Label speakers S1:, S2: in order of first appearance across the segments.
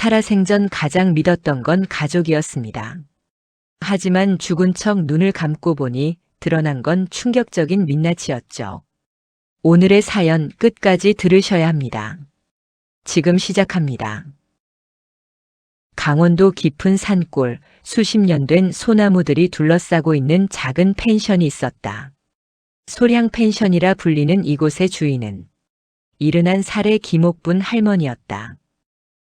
S1: 살아생전 가장 믿었던 건 가족이었습니다. 하지만 죽은 척 눈을 감고 보니 드러난 건 충격적인 민낯이었죠. 오늘의 사연 끝까지 들으셔야 합니다. 지금 시작합니다. 강원도 깊은 산골, 수십 년 된 소나무들이 둘러싸고 있는 작은 펜션이 있었다. 소량 펜션이라 불리는 이곳의 주인은 이른한 살의 김옥분 할머니였다.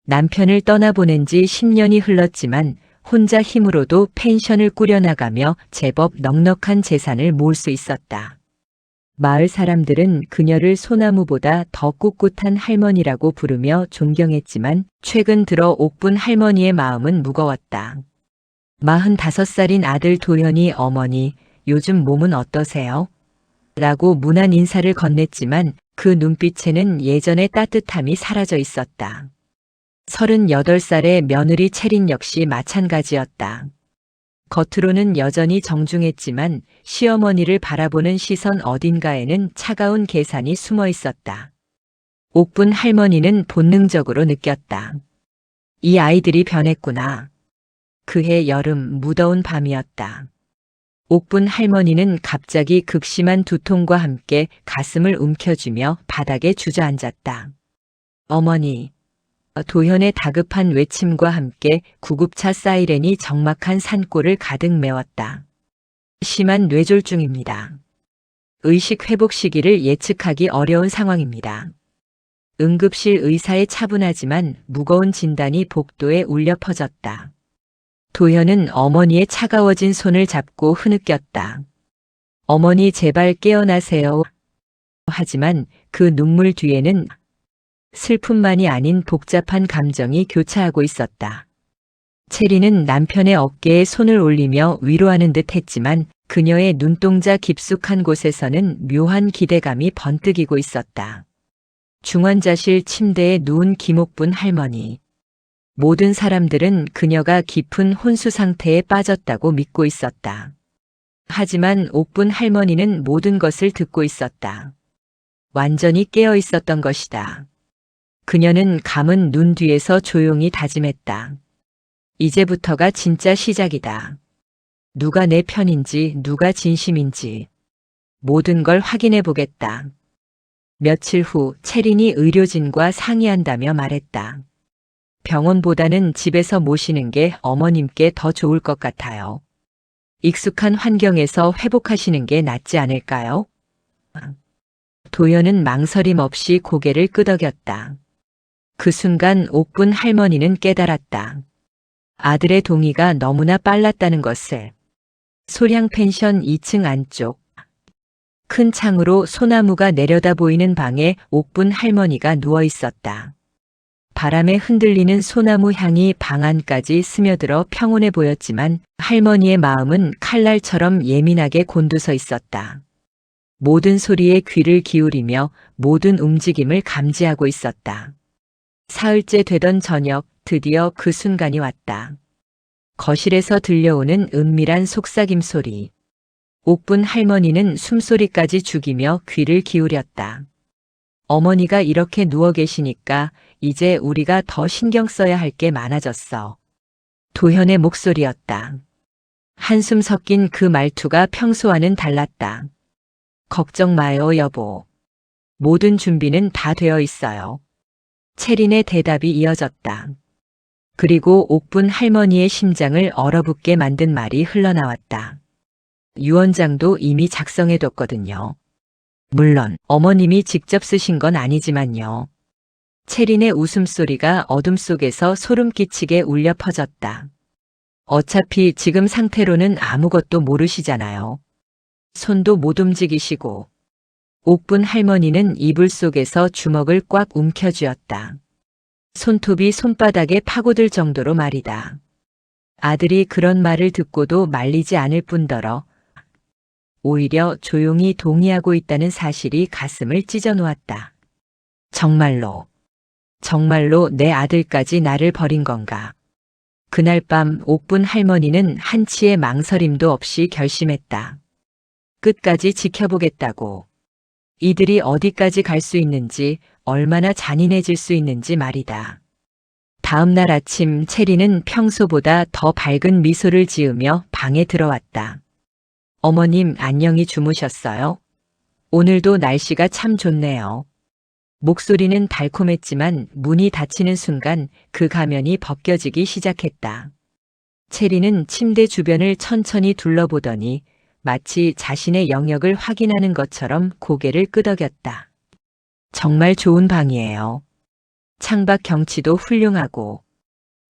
S1: 남편을 떠나보낸 지 10년이 흘렀지만 혼자 힘으로도 펜션을 꾸려나가며 제법 넉넉한 재산을 모을 수 있었다. 마을 사람들은 그녀를 소나무보다 더 꿋꿋한 할머니라고 부르며 존경했지만 최근 들어 옥분 할머니의 마음은 무거웠다. 45살인 아들 도현이 어머니, 요즘 몸은 어떠세요? 라고 무난 인사를 건넸지만 그 눈빛에는 예전의 따뜻함이 사라져 있었다. 38살의 며느리 채린 역시 마찬가지였다. 겉으로는 여전히 정중했지만 시어머니를 바라보는 시선 어딘가에는 차가운 계산이 숨어 있었다. 옥분 할머니는 본능적으로 느꼈다. 이 아이들이 변했구나. 그해 여름 무더운 밤이었다. 옥분 할머니는 갑자기 극심한 두통과 함께 가슴을 움켜쥐며 바닥에 주저앉았다. 어머니. 도현의 다급한 외침과 함께 구급차 사이렌이 적막한 산골을 가득 메웠다. 심한 뇌졸중입니다. 의식 회복 시기를 예측하기 어려운 상황입니다. 응급실 의사의 차분하지만 무거운 진단이 복도에 울려 퍼졌다. 도현은 어머니의 차가워진 손을 잡고 흐느꼈다. 어머니 제발 깨어나세요. 하지만 그 눈물 뒤에는 슬픔만이 아닌 복잡한 감정이 교차하고 있었다. 체리는 남편의 어깨에 손을 올리며 위로하는 듯 했지만 그녀의 눈동자 깊숙한 곳에서는 묘한 기대감이 번뜩이고 있었다. 중환자실 침대에 누운 김옥분 할머니. 모든 사람들은 그녀가 깊은 혼수 상태에 빠졌다고 믿고 있었다. 하지만 옥분 할머니는 모든 것을 듣고 있었다. 완전히 깨어 있었던 것이다. 그녀는 감은 눈 뒤에서 조용히 다짐했다. 이제부터가 진짜 시작이다. 누가 내 편인지, 누가 진심인지 모든 걸 확인해 보겠다. 며칠 후 채린이 의료진과 상의한다며 말했다. 병원보다는 집에서 모시는 게 어머님께 더 좋을 것 같아요. 익숙한 환경에서 회복하시는 게 낫지 않을까요? 도현은 망설임 없이 고개를 끄덕였다. 그 순간 옥분 할머니는 깨달았다. 아들의 동의가 너무나 빨랐다는 것을. 소량 펜션 2층 안쪽. 큰 창으로 소나무가 내려다 보이는 방에 옥분 할머니가 누워 있었다. 바람에 흔들리는 소나무 향이 방 안까지 스며들어 평온해 보였지만 할머니의 마음은 칼날처럼 예민하게 곤두서 있었다. 모든 소리에 귀를 기울이며 모든 움직임을 감지하고 있었다. 사흘째 되던 저녁, 드디어 그 순간이 왔다. 거실에서 들려오는 은밀한 속삭임 소리. 옥분 할머니는 숨소리까지 죽이며 귀를 기울였다. 어머니가 이렇게 누워 계시니까 이제 우리가 더 신경 써야 할 게 많아졌어. 도현의 목소리였다. 한숨 섞인 그 말투가 평소와는 달랐다. 걱정 마요, 여보. 모든 준비는 다 되어 있어요. 채린의 대답이 이어졌다. 그리고 옥분 할머니의 심장을 얼어붙게 만든 말이 흘러나왔다. 유언장도 이미 작성해뒀거든요. 물론 어머님이 직접 쓰신 건 아니지만요. 채린의 웃음소리가 어둠 속에서 소름 끼치게 울려 퍼졌다. 어차피 지금 상태로는 아무것도 모르시잖아요. 손도 못 움직이시고. 옥분 할머니는 이불 속에서 주먹을 꽉 움켜쥐었다. 손톱이 손바닥에 파고들 정도로 말이다. 아들이 그런 말을 듣고도 말리지 않을 뿐더러 오히려 조용히 동의하고 있다는 사실이 가슴을 찢어 놓았다. 정말로 내 아들까지 나를 버린 건가? 그날 밤 옥분 할머니는 한치의 망설임도 없이 결심했다. 끝까지 지켜보겠다고. 이들이 어디까지 갈 수 있는지, 얼마나 잔인해질 수 있는지 말이다. 다음 날 아침 체리는 평소보다 더 밝은 미소를 지으며 방에 들어왔다. 어머님 안녕히 주무셨어요? 오늘도 날씨가 참 좋네요. 목소리는 달콤했지만 문이 닫히는 순간 그 가면이 벗겨지기 시작했다. 체리는 침대 주변을 천천히 둘러보더니 마치 자신의 영역을 확인하는 것처럼 고개를 끄덕였다. 정말 좋은 방이에요. 창밖 경치도 훌륭하고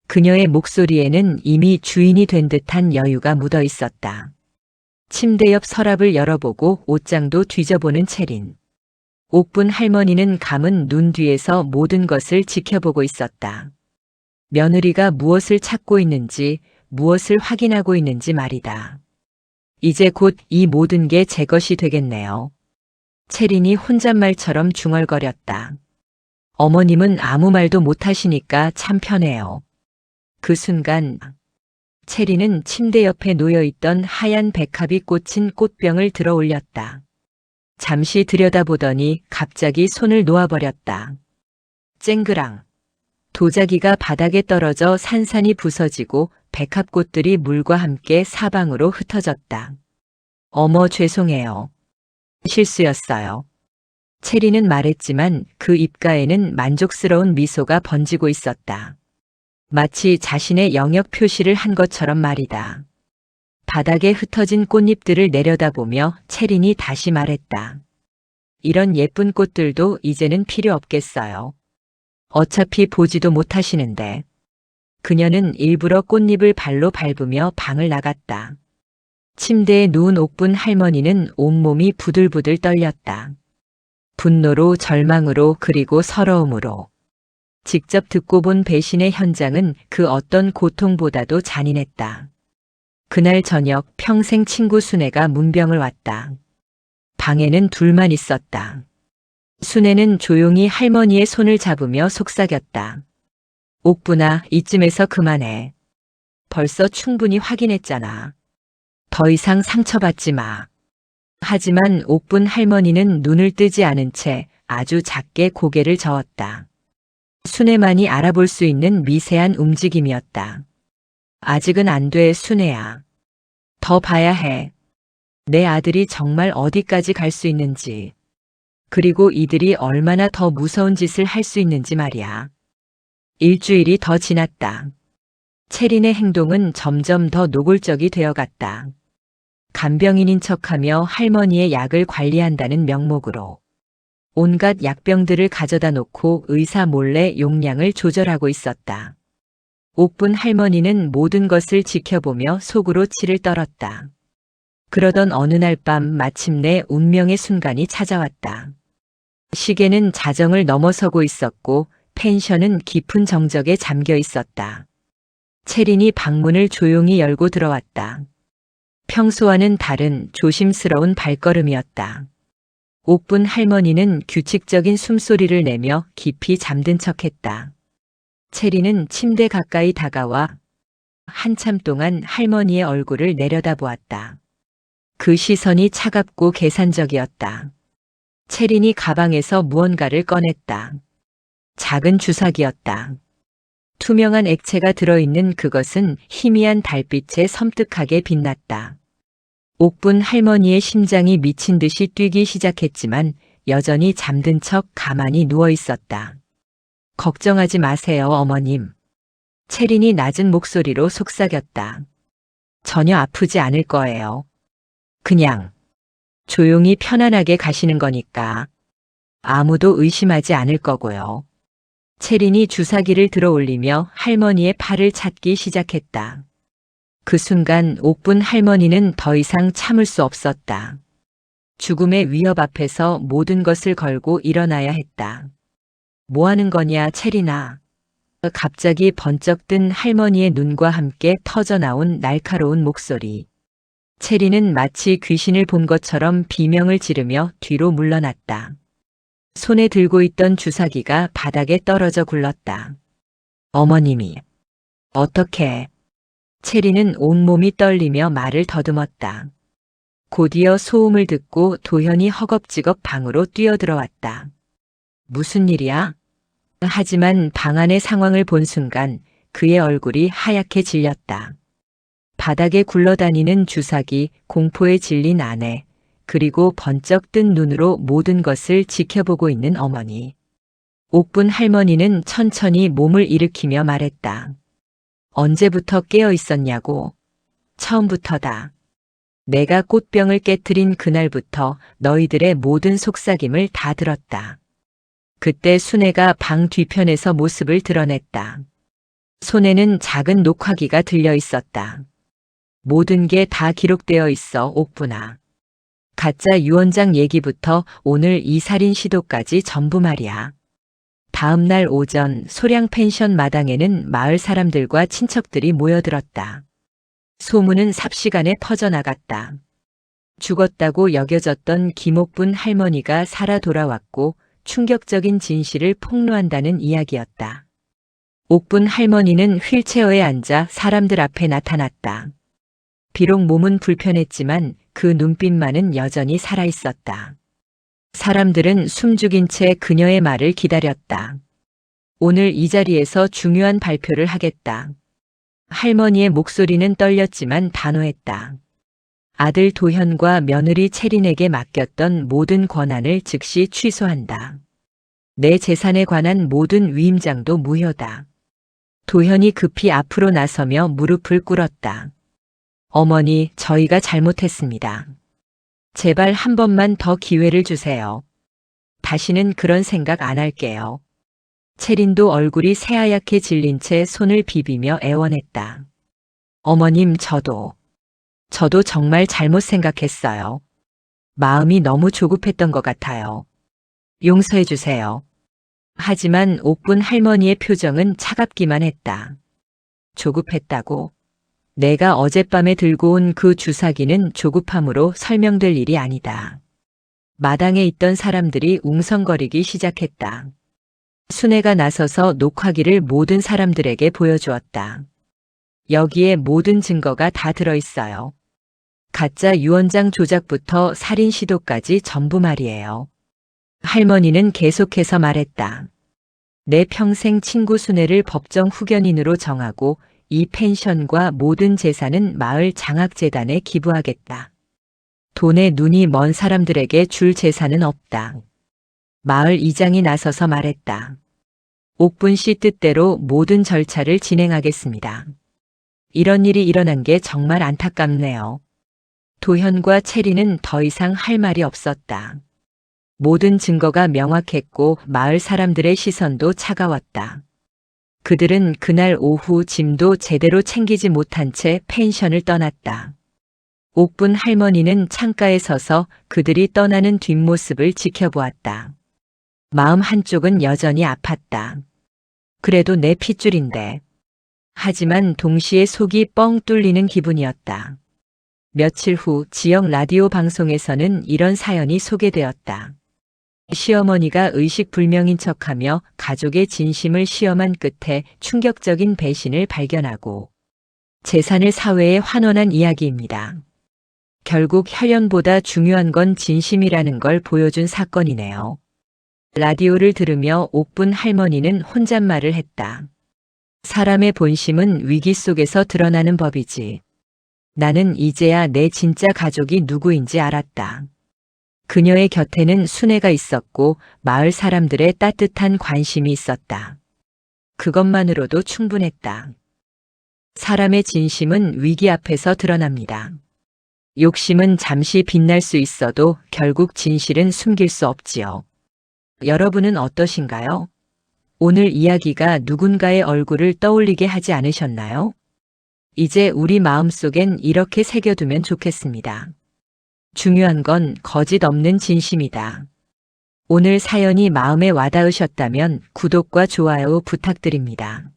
S1: 그녀의 목소리에는 이미 주인이 된 듯한 여유가 묻어 있었다. 침대 옆 서랍을 열어보고 옷장도 뒤져보는 채린. 옥분 할머니는 감은 눈 뒤에서 모든 것을 지켜보고 있었다. 며느리가 무엇을 찾고 있는지, 무엇을 확인하고 있는지 말이다. 이제 곧 이 모든 게 제 것이 되겠네요. 채린이 혼잣말처럼 중얼거렸다. 어머님은 아무 말도 못하시니까 참 편해요. 그 순간 채린은 침대 옆에 놓여있던 하얀 백합이 꽂힌 꽃병을 들어 올렸다. 잠시 들여다보더니 갑자기 손을 놓아버렸다. 쨍그랑. 도자기가 바닥에 떨어져 산산이 부서지고 백합꽃들이 물과 함께 사방으로 흩어졌다. 어머 죄송해요. 실수였어요. 체리는 말했지만 그 입가에는 만족스러운 미소가 번지고 있었다. 마치 자신의 영역 표시를 한 것처럼 말이다. 바닥에 흩어진 꽃잎들을 내려다보며 체린이 다시 말했다. 이런 예쁜 꽃들도 이제는 필요 없겠어요. 어차피 보지도 못하시는데. 그녀는 일부러 꽃잎을 발로 밟으며 방을 나갔다. 침대에 누운 옥분 할머니는 온몸이 부들부들 떨렸다. 분노로, 절망으로, 그리고 서러움으로. 직접 듣고 본 배신의 현장은 그 어떤 고통보다도 잔인했다. 그날 저녁 평생 친구 순애가 문병을 왔다. 방에는 둘만 있었다. 순애는 조용히 할머니의 손을 잡으며 속삭였다. 옥분아, 이쯤에서 그만해. 벌써 충분히 확인했잖아. 더 이상 상처받지 마. 하지만 옥분 할머니는 눈을 뜨지 않은 채 아주 작게 고개를 저었다. 순애만이 알아볼 수 있는 미세한 움직임이었다. 아직은 안 돼, 순애야. 더 봐야 해. 내 아들이 정말 어디까지 갈 수 있는지. 그리고 이들이 얼마나 더 무서운 짓을 할 수 있는지 말이야. 일주일이 더 지났다. 체린의 행동은 점점 더 노골적이 되어갔다. 간병인인 척하며 할머니의 약을 관리한다는 명목으로 온갖 약병들을 가져다 놓고 의사 몰래 용량을 조절하고 있었다. 옥분 할머니는 모든 것을 지켜보며 속으로 치를 떨었다. 그러던 어느 날 밤 마침내 운명의 순간이 찾아왔다. 시계는 자정을 넘어서고 있었고 펜션은 깊은 정적에 잠겨 있었다. 체린이 방문을 조용히 열고 들어왔다. 평소와는 다른 조심스러운 발걸음이었다. 옥분 할머니는 규칙적인 숨소리를 내며 깊이 잠든 척했다. 체린은 침대 가까이 다가와 한참 동안 할머니의 얼굴을 내려다보았다. 그 시선이 차갑고 계산적이었다. 체린이 가방에서 무언가를 꺼냈다. 작은 주사기였다. 투명한 액체가 들어있는 그것은 희미한 달빛에 섬뜩하게 빛났다. 옥분 할머니의 심장이 미친 듯이 뛰기 시작했지만 여전히 잠든 척 가만히 누워 있었다. 걱정하지 마세요, 어머님. 체린이 낮은 목소리로 속삭였다. 전혀 아프지 않을 거예요. 그냥 조용히 편안하게 가시는 거니까 아무도 의심하지 않을 거고요. 체린이 주사기를 들어 올리며 할머니의 팔을 찾기 시작했다. 그 순간 옥분 할머니는 더 이상 참을 수 없었다. 죽음의 위협 앞에서 모든 것을 걸고 일어나야 했다. 뭐 하는 거냐, 체린아. 갑자기 번쩍 뜬 할머니의 눈과 함께 터져나온 날카로운 목소리. 체린은 마치 귀신을 본 것처럼 비명을 지르며 뒤로 물러났다. 손에 들고 있던 주사기가 바닥에 떨어져 굴렀다. 어머님이. 어떻게? 체린은 온몸이 떨리며 말을 더듬었다. 곧이어 소음을 듣고 도현이 허겁지겁 방으로 뛰어들어왔다. 무슨 일이야? 하지만 방 안의 상황을 본 순간 그의 얼굴이 하얗게 질렸다. 바닥에 굴러다니는 주사기, 공포에 질린 아내, 그리고 번쩍 뜬 눈으로 모든 것을 지켜보고 있는 어머니. 옥분 할머니는 천천히 몸을 일으키며 말했다. 언제부터 깨어 있었냐고. 처음부터다. 내가 꽃병을 깨트린 그날부터 너희들의 모든 속삭임을 다 들었다. 그때 순애가 방 뒤편에서 모습을 드러냈다. 손에는 작은 녹화기가 들려 있었다. 모든 게 다 기록되어 있어, 옥분아. 가짜 유언장 얘기부터 오늘 이 살인 시도까지 전부 말이야. 다음 날 오전 소량 펜션 마당에는 마을 사람들과 친척들이 모여들었다. 소문은 삽시간에 퍼져나갔다. 죽었다고 여겨졌던 김옥분 할머니가 살아 돌아왔고 충격적인 진실을 폭로한다는 이야기였다. 옥분 할머니는 휠체어에 앉아 사람들 앞에 나타났다. 비록 몸은 불편했지만 그 눈빛만은 여전히 살아있었다. 사람들은 숨죽인 채 그녀의 말을 기다렸다. 오늘 이 자리에서 중요한 발표를 하겠다. 할머니의 목소리는 떨렸지만 단호했다. 아들 도현과 며느리 채린에게 맡겼던 모든 권한을 즉시 취소한다. 내 재산에 관한 모든 위임장도 무효다. 도현이 급히 앞으로 나서며 무릎을 꿇었다. 어머니, 저희가 잘못했습니다. 제발 한 번만 더 기회를 주세요. 다시는 그런 생각 안 할게요. 채린도 얼굴이 새하얗게 질린 채 손을 비비며 애원했다. 어머님, 저도 정말 잘못 생각했어요. 마음이 너무 조급했던 것 같아요. 용서해 주세요. 하지만 옥분 할머니의 표정은 차갑기만 했다. 조급했다고? 내가 어젯밤에 들고 온 그 주사기는 조급함으로 설명될 일이 아니다. 마당에 있던 사람들이 웅성거리기 시작했다. 순애가 나서서 녹화기를 모든 사람들에게 보여주었다. 여기에 모든 증거가 다 들어있어요. 가짜 유언장 조작부터 살인 시도까지 전부 말이에요. 할머니는 계속해서 말했다. 내 평생 친구 순애를 법정 후견인으로 정하고 이 펜션과 모든 재산은 마을 장학재단에 기부하겠다. 돈에 눈이 먼 사람들에게 줄 재산은 없다. 마을 이장이 나서서 말했다. 옥분 씨 뜻대로 모든 절차를 진행하겠습니다. 이런 일이 일어난 게 정말 안타깝네요. 도현과 채리는 더 이상 할 말이 없었다. 모든 증거가 명확했고 마을 사람들의 시선도 차가웠다. 그들은 그날 오후 짐도 제대로 챙기지 못한 채 펜션을 떠났다. 옥분 할머니는 창가에 서서 그들이 떠나는 뒷모습을 지켜보았다. 마음 한쪽은 여전히 아팠다. 그래도 내 핏줄인데. 하지만 동시에 속이 뻥 뚫리는 기분이었다. 며칠 후 지역 라디오 방송에서는 이런 사연이 소개되었다. 시어머니가 의식불명인 척하며 가족의 진심을 시험한 끝에 충격적인 배신을 발견하고 재산을 사회에 환원한 이야기입니다. 결국 혈연보다 중요한 건 진심이라는 걸 보여준 사건이네요. 라디오를 들으며 옥분 할머니는 혼잣말을 했다. 사람의 본심은 위기 속에서 드러나는 법이지. 나는 이제야 내 진짜 가족이 누구인지 알았다. 그녀의 곁에는 순애가 있었고 마을 사람들의 따뜻한 관심이 있었다. 그것만으로도 충분했다. 사람의 진심은 위기 앞에서 드러납니다. 욕심은 잠시 빛날 수 있어도 결국 진실은 숨길 수 없지요. 여러분은 어떠신가요? 오늘 이야기가 누군가의 얼굴을 떠올리게 하지 않으셨나요? 이제 우리 마음속엔 이렇게 새겨두면 좋겠습니다. 중요한 건 거짓 없는 진심이다. 오늘 사연이 마음에 와닿으셨다면 구독과 좋아요 부탁드립니다.